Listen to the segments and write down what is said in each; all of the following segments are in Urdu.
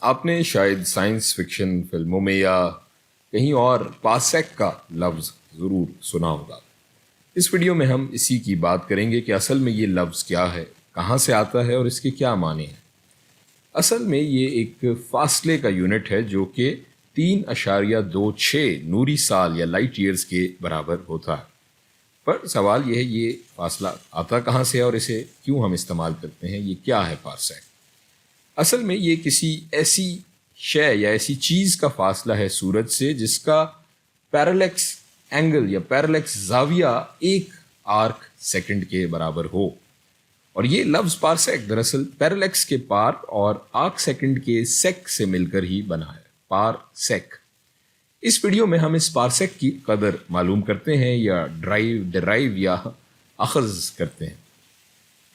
آپ نے شاید سائنس فکشن فلموں میں یا کہیں اور پارسیک کا لفظ ضرور سنا ہوگا۔ اس ویڈیو میں ہم اسی کی بات کریں گے کہ اصل میں یہ لفظ کیا ہے، کہاں سے آتا ہے اور اس کے کیا معنی ہیں۔ اصل میں یہ ایک فاصلے کا یونٹ ہے جو کہ 3.26 نوری سال یا لائٹ ایئرز کے برابر ہوتا ہے۔ پر سوال یہ ہے، یہ فاصلہ آتا کہاں سے اور اسے کیوں ہم استعمال کرتے ہیں؟ یہ کیا ہے پارسیک؟ اصل میں یہ کسی ایسی شے یا ایسی چیز کا فاصلہ ہے سورج سے جس کا پیرالیکس اینگل یا پیرالیکس زاویہ 1 آرک سیکنڈ کے برابر ہو۔ اور یہ لفظ پارسیک دراصل پیرالیکس کے پار اور آرک سیکنڈ کے سیک سے مل کر ہی بنا ہے، پارسیک۔ اس ویڈیو میں ہم اس پارسیک کی قدر معلوم کرتے ہیں یا ڈرائیو یا اخذ کرتے ہیں۔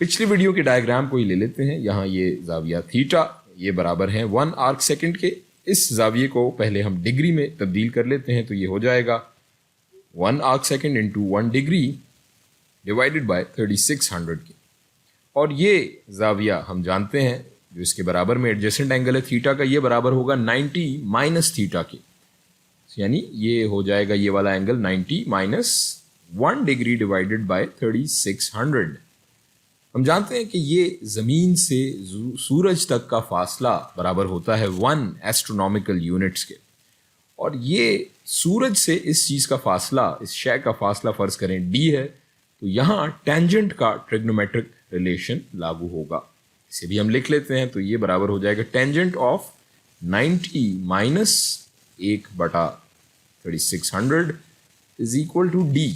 پچھلی ویڈیو کے ڈائیگرام کو ہی لے لیتے ہیں۔ یہاں یہ زاویہ تھیٹا یہ برابر ہیں 1 آرک سیکنڈ کے۔ اس زاویے کو پہلے ہم ڈگری میں تبدیل کر لیتے ہیں تو یہ ہو جائے گا 1 arc second into 1 degree divided by 3600 کے۔ اور یہ زاویہ ہم جانتے ہیں جو اس کے برابر میں ایڈجسنٹ اینگل ہے تھیٹا کا، یہ برابر ہوگا 90 مائنس تھیٹا کے، یعنی یہ ہو جائے گا یہ والا angle 90 minus 1 degree divided by 3600۔ ہم جانتے ہیں کہ یہ زمین سے سورج تک کا فاصلہ برابر ہوتا ہے 1 ایسٹرونومیکل یونٹس کے، اور یہ سورج سے اس چیز کا فاصلہ، اس شے کا فاصلہ فرض کریں ڈی ہے، تو یہاں ٹینجنٹ کا ٹریگنومیٹرک ریلیشن لاگو ہوگا۔ اسے بھی ہم لکھ لیتے ہیں تو یہ برابر ہو جائے گا tangent of 90 minus 1/3600 is equal to D.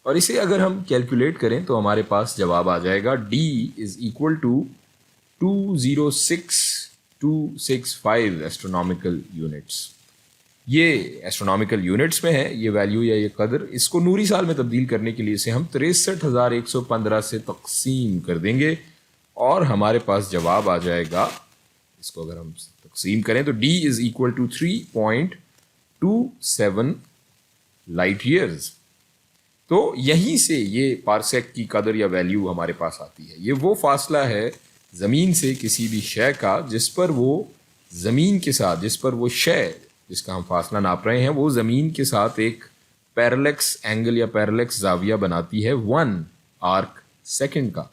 اور اسے اگر ہم کیلکولیٹ کریں تو ہمارے پاس جواب آ جائے گا D is equal to 206.265 astronomical units. یہ ایسٹرونومیکل یونٹس میں ہے یہ ویلیو یا یہ قدر۔ اس کو نوری سال میں تبدیل کرنے کے لیے اسے ہم 63,115 سے تقسیم کر دیں گے اور ہمارے پاس جواب آ جائے گا، اس کو اگر ہم تقسیم کریں تو D is equal to 3.27 light years. تو یہیں سے یہ پارسیک کی قدر یا ویلیو ہمارے پاس آتی ہے۔ یہ وہ فاصلہ ہے زمین سے کسی بھی شے کا جس پر وہ زمین کے ساتھ، جس پر وہ شے جس کا ہم فاصلہ ناپ رہے ہیں وہ زمین کے ساتھ ایک پیرالیکس اینگل یا پیرالیکس زاویہ بناتی ہے 1 آرک سیکنڈ کا۔